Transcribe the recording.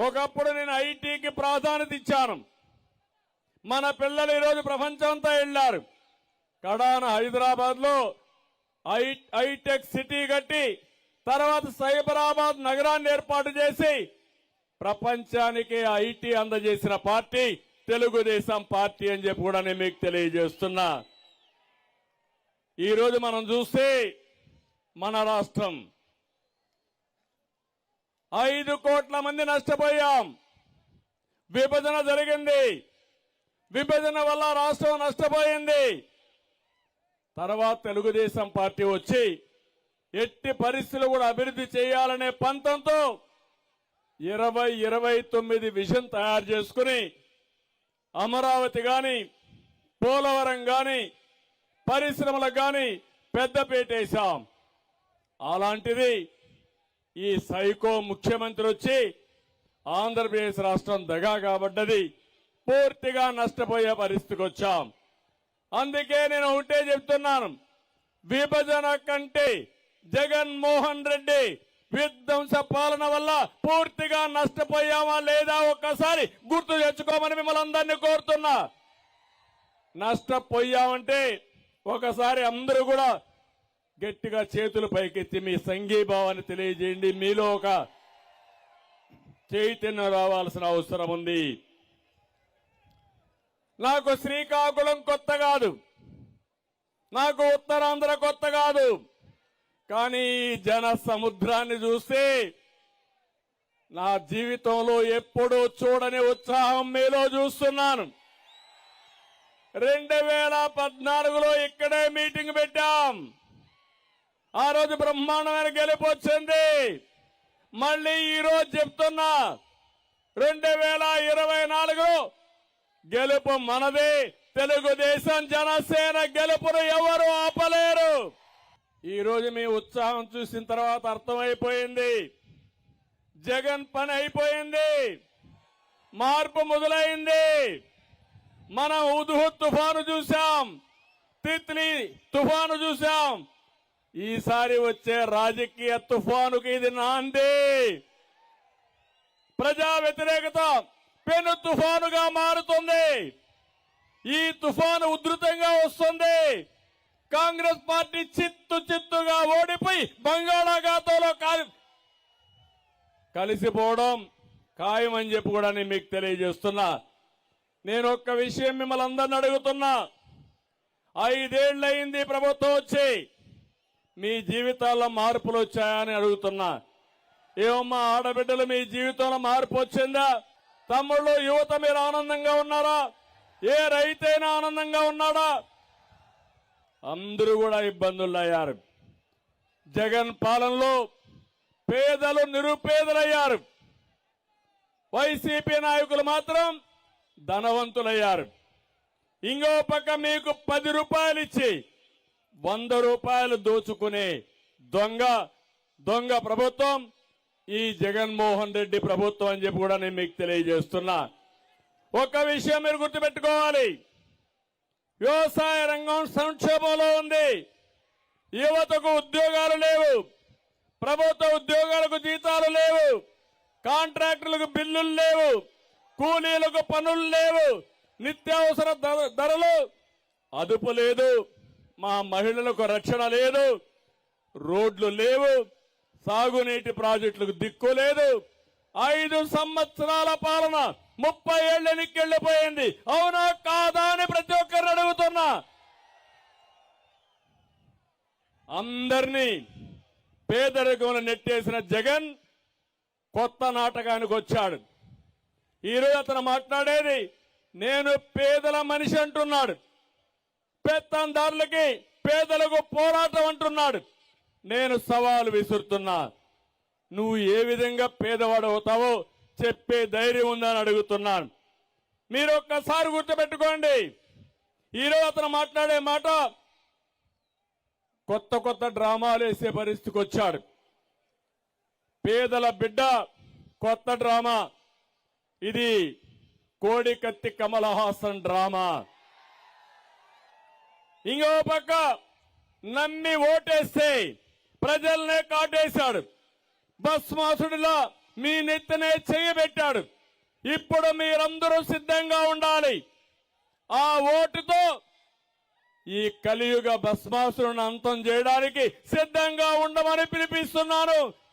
ఒకప్పుడు నేను ఐటీకి ప్రాధాన్యత ఇచ్చాను. మన పిల్లలు ఈరోజు ప్రపంచమంతా వెళ్లారు. కడాన హైదరాబాద్ లో హైటెక్ సిటీ కట్టి తర్వాత సైబరాబాద్ నగరాన్ని ఏర్పాటు చేసి ప్రపంచానికి ఐటీ అందజేసిన పార్టీ తెలుగుదేశం పార్టీ అని చెప్పి కూడా నేను మీకు తెలియజేస్తున్నా. ఈరోజు మనం చూస్తే మన రాష్ట్రం 5 కోట్ల మంది నష్టపోయాం. విభజన జరిగింది. విభజన వల్ల రాష్ట్రం నష్టపోయింది. తర్వాత తెలుగుదేశం పార్టీ వచ్చి ఎట్టి పరిస్థితులు కూడా అభివృద్ధి చేయాలనే పంతంతో 2029 విజన్ తయారు చేసుకుని అమరావతి గాని పోలవరం గాని పరిశ్రమలకు గాని పెద్దపీట వేశాం. అలాంటిది ఈ సైకో ముఖ్యమంత్రి వచ్చి ఆంధ్రప్రదేశ్ రాష్ట్రం దగా కాబడ్డది. పూర్తిగా నష్టపోయే పరిస్థితికి వచ్చాం. అందుకే నేను ఒకటే చెప్తున్నాను, విభజన కంటే జగన్మోహన్ రెడ్డి విధ్వంస పాలన వల్ల పూర్తిగా నష్టపోయామా లేదా ఒక్కసారి గుర్తు తెచ్చుకోమని మిమ్మల్ని అందరినీ కోరుతున్నా. నష్టపోయామంటే ఒకసారి అందరూ కూడా గట్టిగా చేతులు పైకెత్తి మీ సంఘీభావాన్ని తెలియజేయండి. మీలో ఒక చైతన్యం రావాల్సిన అవసరం ఉంది. నాకు శ్రీకాకుళం కొత్త కాదు, నాకు ఉత్తరాంధ్ర కొత్త కాదు. కానీ జన సముద్రాన్ని చూస్తే నా జీవితంలో ఎప్పుడూ చూడని ఉత్సాహం మీలో చూస్తున్నాను. 2014లో ఇక్కడే మీటింగ్ పెట్టాం. ఆ రోజు బ్రహ్మాండమైన గెలుపు వచ్చింది. మళ్ళీ ఈ రోజు చెప్తున్నా, 2024లో గెలుపు మనదే. తెలుగుదేశం జనసేన గెలుపును ఎవరు ఆపలేరు. ఈ రోజు మీ ఉత్సాహం చూసిన తర్వాత అర్థమైపోయింది, జగన్ పని అయిపోయింది, మార్పు మొదలైంది. మనం హుద్హుద్ తుఫాను చూశాం, తిత్లీ తుఫాను చూశాం. ఈసారి వచ్చే రాజకీయ తుఫానుకి ఇది నాంది. ప్రజా వ్యతిరేకత పెను తుఫానుగా మారుతుంది. ఈ తుఫాను ఉధృతంగా వస్తుంది. కాంగ్రెస్ పార్టీ చిత్తుగా ఓడిపోయి బంగాళాఖాతంలో కలిసిపోవడం ఖాయమని చెప్పి కూడా నేను మీకు తెలియజేస్తున్నా. నేను ఒక్క విషయం మిమ్మల్ని అందరిని అడుగుతున్నా, 5 ఏళ్లయింది ప్రభుత్వం వచ్చి, మీ జీవితాల్లో మార్పులు వచ్చాయని అడుగుతున్నా. ఏమమ్మా ఆడబిడ్డలు, మీ జీవితంలో మార్పు వచ్చిందా? తమ్ముళ్ళు, యువత మీరు ఆనందంగా ఉన్నారా? ఏ రైతైనా ఆనందంగా ఉన్నాడా? అందరూ కూడా ఇబ్బందులు అయ్యారు. జగన్ పాలనలో పేదలు నిరుపేదలయ్యారు. వైసీపీ నాయకులు మాత్రం ధనవంతులయ్యారు. ఇంకో పక్క మీకు 10 రూపాయలు ఇచ్చి 100 రూపాయలు దోచుకునే దొంగ ప్రభుత్వం ఈ జగన్మోహన్ రెడ్డి ప్రభుత్వం అని చెప్పి కూడా నేను మీకు తెలియజేస్తున్నా. ఒక విషయం మీరు గుర్తుపెట్టుకోవాలి, వ్యవసాయ రంగం సంక్షోభంలో ఉంది. యువతకు ఉద్యోగాలు లేవు, ప్రభుత్వ ఉద్యోగాలకు జీతాలు లేవు, కాంట్రాక్టులకు బిల్లులు లేవు, కూలీలకు పనులు లేవు, నిత్యావసర ధరలు అదుపు లేదు, మా మహిళలకు రక్షణ లేదు, రోడ్లు లేవు, సాగునీటి ప్రాజెక్టులకు దిక్కు లేదు. 5 సంవత్సరాల పాలన 30 ఏళ్ల ఎన్నికెళ్లిపోయింది. అవునా కాదా అని ప్రతి ఒక్కరిని అడుగుతున్నా. అందరినీ పేదరికంలో నెట్టేసిన జగన్ కొత్త నాటకానికి వచ్చాడు. ఈరోజు అతను మాట్లాడేది, నేను పేదల మనిషి అంటున్నాడు. పెత్తందారులకి పేదలకు పోరాటం అంటున్నాడు. నేను సవాలు విసురుతున్నా, నువ్వు ఏ విధంగా పేదవాడు అవుతావో చెప్పే ధైర్యం ఉందని అడుగుతున్నాను. మీరు ఒక్కసారి గుర్తుపెట్టుకోండి, ఈరోజు అతను మాట్లాడే మాట కొత్త డ్రామాలు వేసే పరిస్థితికి వచ్చాడు. పేదల బిడ్డ కొత్త డ్రామా, ఇది కోడికత్తి కమల్ హాసన్ డ్రామా. ఇంకో పక్క నమ్మి ఓటేస్తే ప్రజల్నే కాటేశాడు. భస్మాసుడిలా మీ నెత్తినే చేయబెట్టాడు. ఇప్పుడు మీరందరూ సిద్ధంగా ఉండాలి. ఆ ఓటుతో ఈ కలియుగ భస్మాసురుని అంతం చేయడానికి సిద్ధంగా ఉండమని పిలిపిస్తున్నాను.